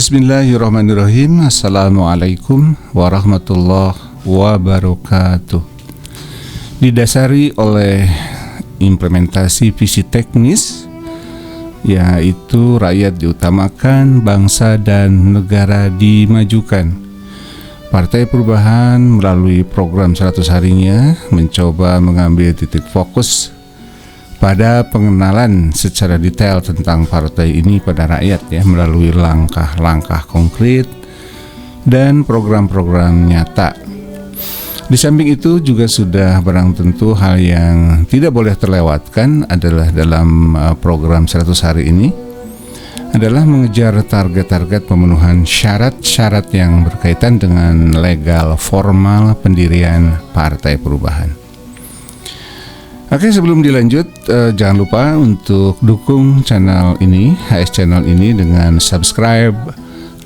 Bismillahirrahmanirrahim. Assalamualaikum warahmatullahi wabarakatuh. Didasari oleh implementasi visi teknis, yaitu rakyat diutamakan, bangsa dan negara dimajukan. Partai Perubahan melalui program 100 harinya mencoba mengambil titik fokus pada pengenalan secara detail tentang partai ini pada rakyat melalui langkah-langkah konkret dan program-program nyata. Di samping itu juga sudah barang tentu hal yang tidak boleh terlewatkan adalah dalam program 100 hari ini adalah mengejar target-target pemenuhan syarat-syarat yang berkaitan dengan legal formal pendirian Partai Perubahan. Oke, sebelum dilanjut, jangan lupa untuk dukung channel ini, HS Channel ini dengan subscribe,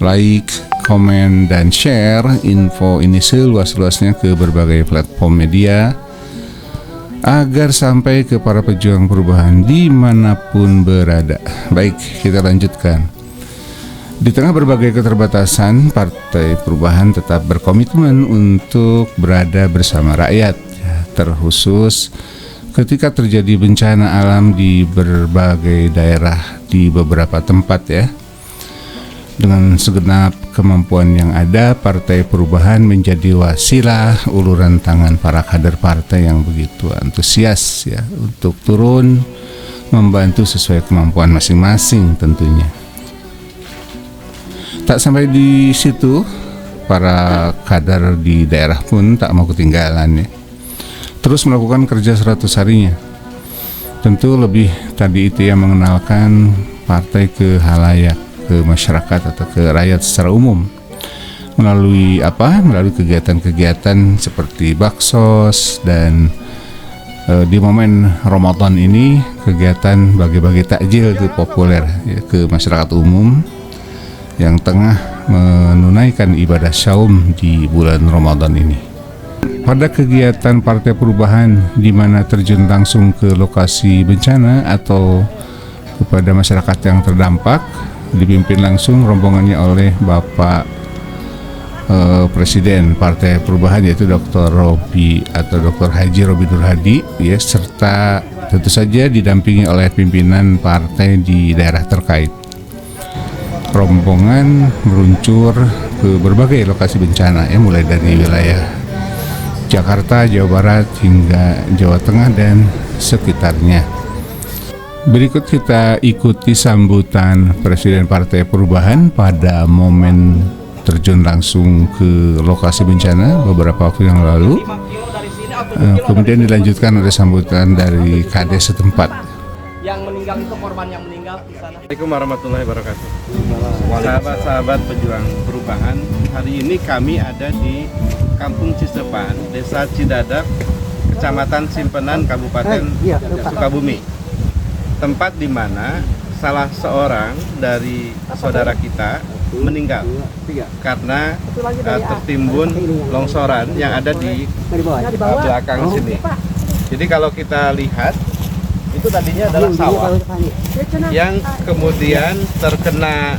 like, komen, dan share info ini seluas-luasnya ke berbagai platform media agar sampai ke para pejuang perubahan dimanapun berada. Baik, kita lanjutkan. Di tengah berbagai keterbatasan, Partai Perubahan tetap berkomitmen untuk berada bersama rakyat, terkhusus ketika terjadi bencana alam di berbagai daerah di beberapa tempat Dengan segenap kemampuan yang ada, Partai Perubahan menjadi wasilah uluran tangan para kader partai yang begitu antusias untuk turun membantu sesuai kemampuan masing-masing tentunya. Tak sampai di situ, para kader di daerah pun tak mau ketinggalan terus melakukan kerja 100 harinya. Tentu lebih tadi itu mengenalkan partai ke halayak, ke masyarakat atau ke rakyat secara umum melalui melalui kegiatan-kegiatan seperti baksos dan di momen Ramadan ini kegiatan bagi-bagi takjil itu populer ke masyarakat umum yang tengah menunaikan ibadah saum di bulan Ramadan ini. Pada kegiatan Partai Perubahan di mana terjun langsung ke lokasi bencana atau kepada masyarakat yang terdampak, dipimpin langsung rombongannya oleh Bapak Presiden Partai Perubahan, yaitu Dr. Robi atau Dr. Haji Robi Nur Hadi serta tentu saja didampingi oleh pimpinan partai di daerah terkait. Rombongan meluncur ke berbagai lokasi bencana mulai dari wilayah Jakarta, Jawa Barat hingga Jawa Tengah dan sekitarnya. Berikut kita ikuti sambutan Presiden Partai Perubahan pada momen terjun langsung ke lokasi bencana beberapa waktu yang lalu. Kemudian dilanjutkan oleh sambutan dari Kades setempat. Yang meninggal itu korban yang meninggal di sana. Assalamualaikum warahmatullahi wabarakatuh. Sahabat-sahabat pejuang perubahan, hari ini kami ada di Kampung Cisepan, Desa Cidadap, Kecamatan Simpenan, Kabupaten Sukabumi. Tempat di mana salah seorang dari saudara kita meninggal karena tertimbun longsoran yang ada di belakang sini. Jadi kalau kita lihat, itu tadinya adalah sawah yang kemudian terkena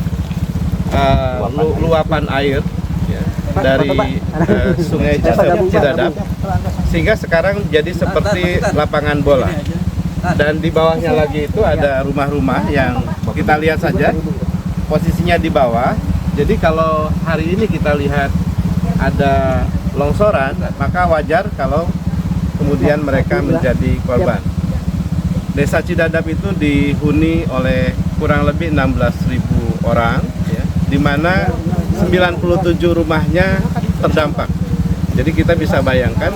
luapan air dari sungai Cidadap, sehingga sekarang jadi seperti lapangan bola. Dan di bawahnya lagi itu ada rumah-rumah yang kita lihat saja posisinya di bawah. Jadi kalau hari ini kita lihat ada longsoran, maka wajar kalau kemudian mereka menjadi korban. Desa Cidadap itu dihuni oleh kurang lebih 16.000 orang, di mana 97 rumahnya terdampak. Jadi kita bisa bayangkan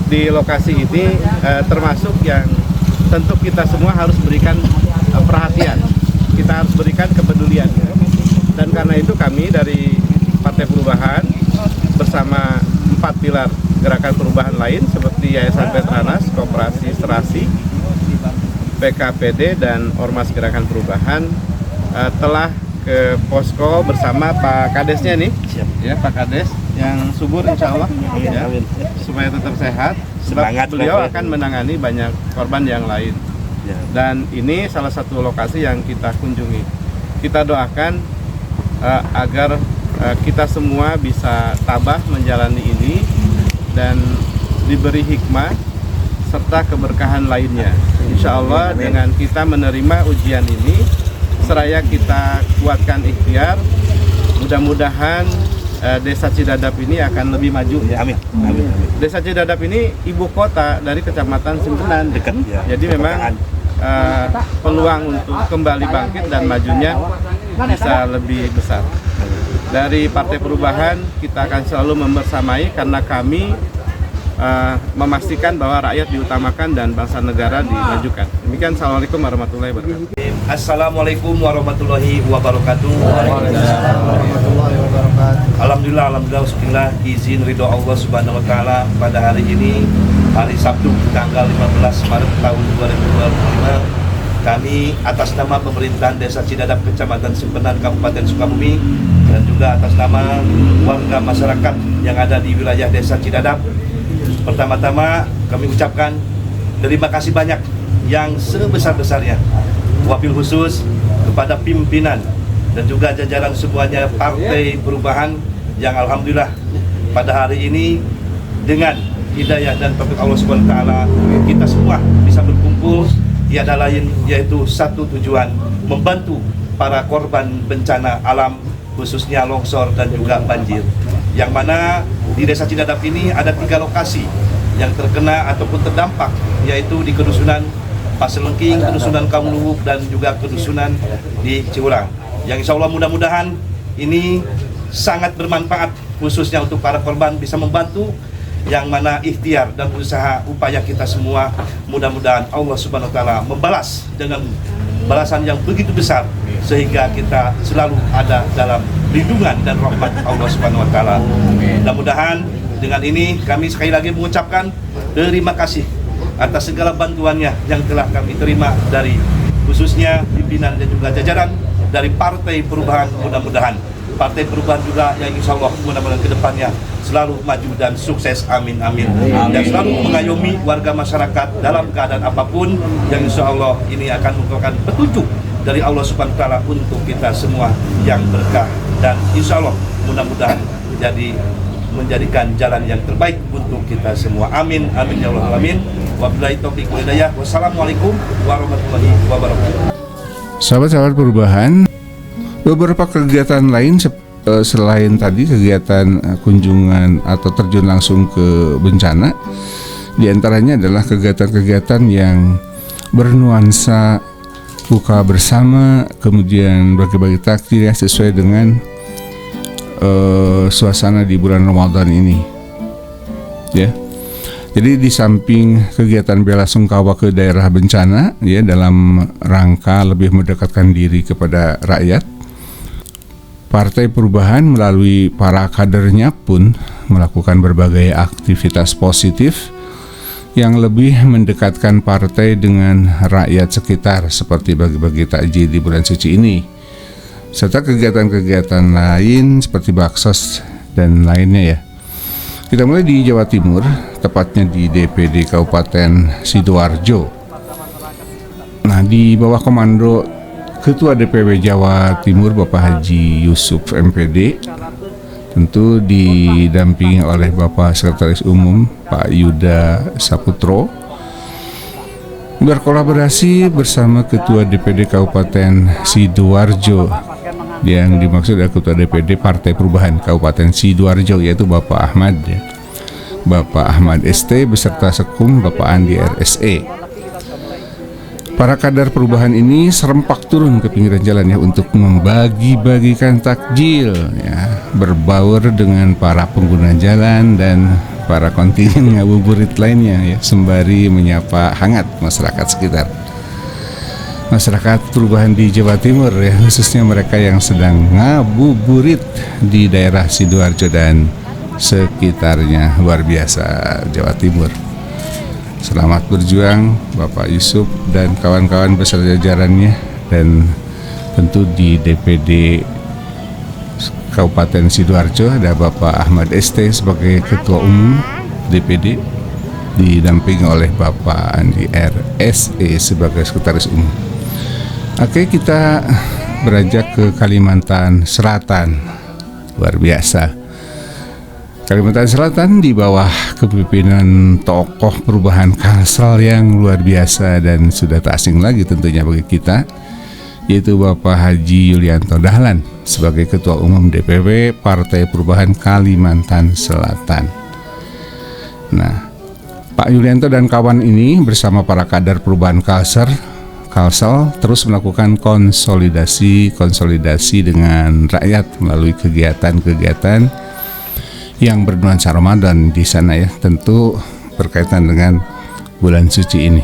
di lokasi ini termasuk yang tentu kita semua harus berikan perhatian, kita harus berikan kepedulian. Dan karena itu kami dari Partai Perubahan bersama 4 pilar gerakan perubahan lain seperti Yayasan Petranas, Koperasi Serasi, PKPD, dan Ormas Gerakan Perubahan telah ke posko bersama Pak Kadesnya nih, Pak Kades yang subur insya Allah supaya tetap sehat. Sebab beliau akan menangani banyak korban yang lain. Dan ini salah satu lokasi yang kita kunjungi. Kita doakan agar kita semua bisa tabah menjalani ini dan diberi hikmah serta keberkahan lainnya. Insya Allah dengan kita menerima ujian ini, seraya kita kuatkan ikhtiar, mudah-mudahan Desa Cidadap ini akan lebih maju ya. Amin. Amin. Desa Cidadap ini ibu kota dari Kecamatan Simpenan, dekat. Ya. Jadi memang peluang untuk kembali bangkit dan majunya bisa lebih besar. Dari Partai Perubahan kita akan selalu membersamai karena kami memastikan bahwa rakyat diutamakan dan bangsa negara dimajukan. Demikian, Assalamualaikum warahmatullahi wabarakatuh. Assalamualaikum warahmatullahi wabarakatuh. Alhamdulillah, alhamdulillah, izin ridho Allah Subhanahu wa taala pada hari ini, hari Sabtu tanggal 15 Maret tahun 2025, kami atas nama pemerintahan Desa Cidadap Kecamatan Simpenan Kabupaten Sukabumi dan juga atas nama warga masyarakat yang ada di wilayah Desa Cidadap, pertama-tama kami ucapkan terima kasih banyak yang sebesar-besarnya, wabil khusus kepada pimpinan dan juga jajaran semuanya Partai Perubahan yang alhamdulillah pada hari ini dengan hidayah dan taufik Allah Subhanahu wa taala kita semua bisa berkumpul tiada lain yaitu satu tujuan, membantu para korban bencana alam khususnya longsor dan juga banjir, yang mana di Desa Cidadap ini ada 3 lokasi yang terkena ataupun terdampak, yaitu di Kedusunan Paselengking, Kedusunan Kaumluhuk, dan juga Kedusunan di Ciurang, yang insya Allah mudah-mudahan ini sangat bermanfaat khususnya untuk para korban, bisa membantu yang mana ikhtiar dan usaha upaya kita semua, mudah-mudahan Allah Subhanahu wa taala membalas dengan balasan yang begitu besar sehingga kita selalu ada dalam lindungan dan rahmat Allah Subhanahu wa taala. Mudah-mudahan dengan ini kami sekali lagi mengucapkan terima kasih atas segala bantuannya yang telah kami terima dari khususnya pimpinan dan juga jajaran dari Partai Perubahan. Mudah-mudahan Partai Perubahan juga yang insya Allah mudah-mudahan kedepannya selalu maju dan sukses, amin amin, dan selalu mengayomi warga masyarakat dalam keadaan apapun, yang insya Allah ini akan merupakan petunjuk dari Allah Subhanahu wa taala untuk kita semua yang berkah, dan insya Allah mudah-mudahan menjadikan jalan yang terbaik untuk kita semua, amin amin ya Allah alamin. Wabillahi taufiq wal hidayah. Wassalamualaikum warahmatullahi wabarakatuh. Sahabat-sahabat Perubahan, beberapa kegiatan lain selain tadi kegiatan kunjungan atau terjun langsung ke bencana, diantaranya adalah kegiatan-kegiatan yang bernuansa buka bersama, kemudian bagi-bagi takjil ya, sesuai dengan suasana di bulan Ramadan ini ya. Jadi di samping kegiatan bela sungkawa ke daerah bencana ya, dalam rangka lebih mendekatkan diri kepada rakyat, Partai Perubahan melalui para kadernya pun melakukan berbagai aktivitas positif yang lebih mendekatkan partai dengan rakyat sekitar, seperti bagi-bagi takjil di bulan suci ini, serta kegiatan-kegiatan lain seperti baksos dan lainnya ya. Kita mulai di Jawa Timur, tepatnya di DPD Kabupaten Sidoarjo. Nah, di bawah komando Ketua DPW Jawa Timur Bapak Haji Yusuf MPD, tentu didampingi oleh Bapak Sekretaris Umum Pak Yuda Saputro, berkolaborasi bersama Ketua DPD Kabupaten Sidoarjo, yang dimaksud adalah Ketua DPD Partai Perubahan Kabupaten Sidoarjo, yaitu Bapak Ahmad ya. Bapak Ahmad ST beserta Sekum Bapak Andi RSE. Para kader perubahan ini serempak turun ke pinggiran jalan ya untuk membagi-bagikan takjil ya, berbaur dengan para pengguna jalan dan para kontingen ngabuburit lainnya ya, sembari menyapa hangat masyarakat sekitar. Masyarakat perubahan di Jawa Timur ya, khususnya mereka yang sedang ngabuburit di daerah Sidoarjo dan sekitarnya, luar biasa Jawa Timur. Selamat berjuang Bapak Yusuf dan kawan-kawan beserta jajarannya, dan tentu di DPD Kabupaten Sidoarjo ada Bapak Ahmad ST sebagai Ketua Umum DPD, didampingi oleh Bapak Andi RSE sebagai Sekretaris Umum. Oke, kita beranjak ke Kalimantan Selatan. Luar biasa. Kalimantan Selatan di bawah kepemimpinan tokoh perubahan Kalsel yang luar biasa dan sudah tak asing lagi tentunya bagi kita, yaitu Bapak Haji Yulianto Dahlan sebagai Ketua Umum DPW Partai Perubahan Kalimantan Selatan. Nah, Pak Yulianto dan kawan ini bersama para kader perubahan Kalsel terus melakukan konsolidasi dengan rakyat melalui kegiatan-kegiatan yang bernuansa Ramadan di sana ya, tentu berkaitan dengan bulan suci ini.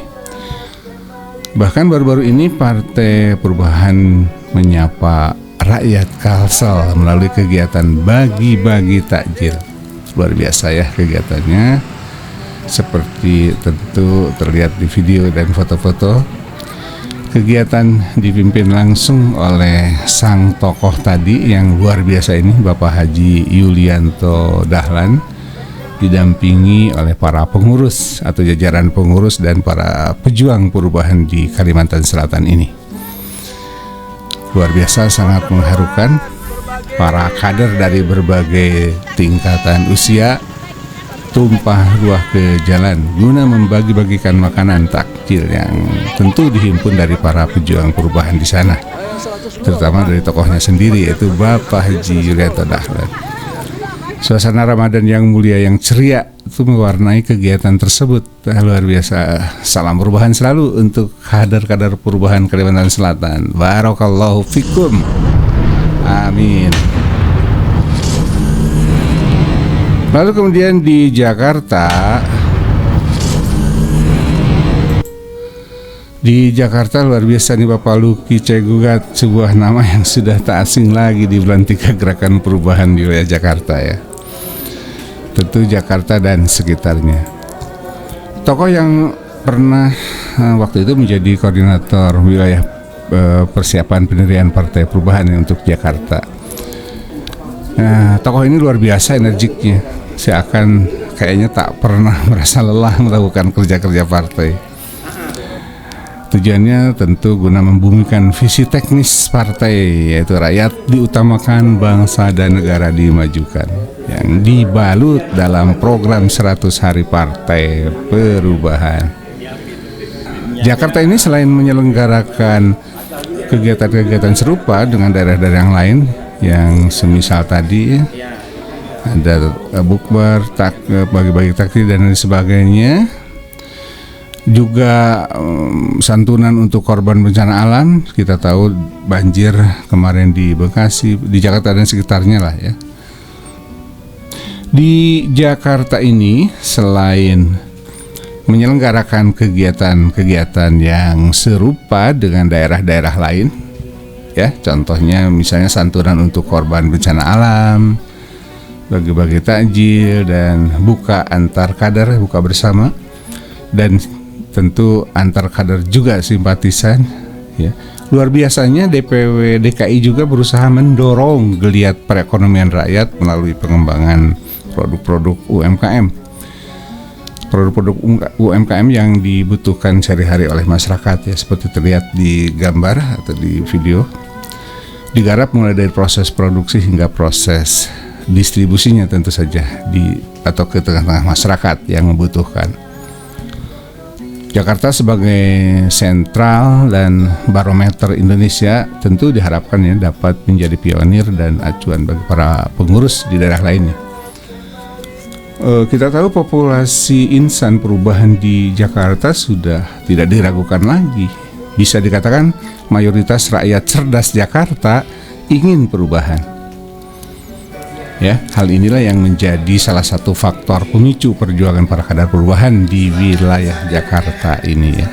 Bahkan baru-baru ini Partai Perubahan menyapa rakyat Kalsel melalui kegiatan bagi-bagi takjil. Luar biasa ya kegiatannya. Seperti tentu terlihat di video dan foto-foto, kegiatan dipimpin langsung oleh sang tokoh tadi yang luar biasa ini, Bapak Haji Yulianto Dahlan, didampingi oleh para pengurus atau jajaran pengurus dan para pejuang perubahan di Kalimantan Selatan ini. Luar biasa, sangat mengharukan. Para kader dari berbagai tingkatan usia tumpah ruah ke jalan guna membagi-bagikan makanan takjil yang tentu dihimpun dari para pejuang perubahan di sana, terutama dari tokohnya sendiri yaitu Bapak Haji Yulianto Dahlan. Suasana Ramadan yang mulia yang ceria itu mewarnai kegiatan tersebut. Luar biasa. Salam perubahan selalu untuk kader-kader perubahan Kalimantan Selatan. Barakallahu fikum. Amin. Lalu kemudian di Jakarta luar biasa nih Bapak Luki Cegugat, sebuah nama yang sudah tak asing lagi di bulan 3 gerakan perubahan di wilayah Jakarta ya. Tentu Jakarta dan sekitarnya. Tokoh yang pernah waktu itu menjadi koordinator wilayah persiapan pendirian Partai Perubahan untuk Jakarta. Nah, tokoh ini luar biasa energiknya. Seakan kayaknya tak pernah merasa lelah melakukan kerja-kerja partai. Tujuannya tentu guna membumikan visi teknis partai, yaitu rakyat diutamakan, bangsa dan negara dimajukan, yang dibalut dalam program 100 hari Partai Perubahan. Jakarta ini selain menyelenggarakan kegiatan-kegiatan serupa dengan daerah-daerah yang lain yang semisal tadi ada bukber, bagi-bagi takjil dan lain sebagainya, juga santunan untuk korban bencana alam. Kita tahu banjir kemarin di Bekasi, di Jakarta dan sekitarnya lah ya. Di Jakarta ini selain menyelenggarakan kegiatan-kegiatan yang serupa dengan daerah-daerah lain ya, contohnya misalnya santunan untuk korban bencana alam, bagi-bagi takjil dan buka antar kader, buka bersama, dan tentu antar kader juga simpatisan ya. Luar biasanya DPW DKI juga berusaha mendorong geliat perekonomian rakyat melalui pengembangan produk-produk UMKM. Produk-produk UMKM yang dibutuhkan sehari-hari oleh masyarakat ya, seperti terlihat di gambar atau di video. Digarap mulai dari proses produksi hingga proses distribusinya tentu saja atau ke tengah-tengah masyarakat yang membutuhkan. Jakarta sebagai sentral dan barometer Indonesia tentu diharapkan ya dapat menjadi pionir dan acuan bagi para pengurus di daerah lainnya. Kita tahu populasi insan perubahan di Jakarta sudah tidak diragukan lagi. Bisa dikatakan mayoritas rakyat cerdas Jakarta ingin perubahan. Ya, hal inilah yang menjadi salah satu faktor pemicu perjuangan para kader perubahan di wilayah Jakarta ini ya.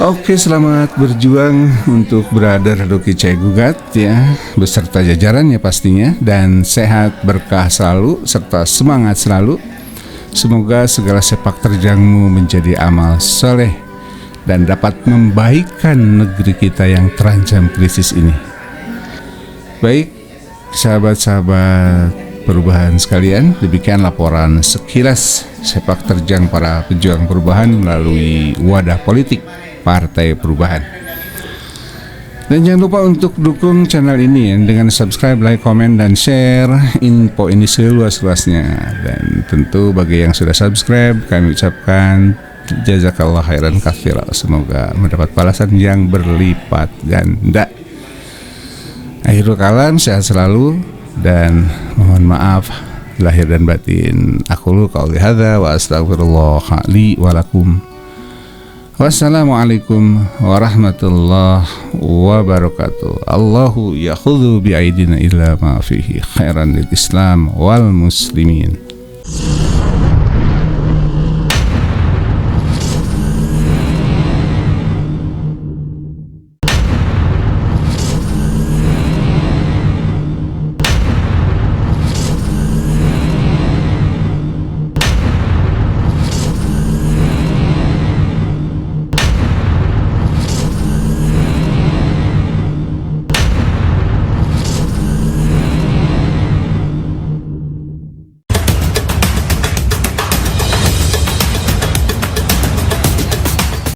Oke, selamat berjuang untuk Brother Luki Cegugat ya, beserta jajarannya pastinya, dan sehat, berkah selalu serta semangat selalu. Semoga segala sepak terjangmu menjadi amal soleh dan dapat membaikkan negeri kita yang terancam krisis ini. Baik, sahabat-sahabat perubahan sekalian, demikian laporan sekilas sepak terjang para pejuang perubahan melalui wadah politik Partai Perubahan. Dan jangan lupa untuk dukung channel ini ya, dengan subscribe, like, komen, dan share info ini seluas-luasnya. Dan tentu bagi yang sudah subscribe, kami ucapkan jazakallah khairan katsira. Semoga mendapat balasan yang berlipat ganda. Akhirul kalam, sehat selalu dan mohon maaf lahir dan batin. Aqulu qauli hadza wa astaghfirullah li wa lakum. Wassalamualaikum warahmatullahi wabarakatuh. Allahu yakhudhu bi'aidina ila ma fihi khairan lil Islam wal muslimin.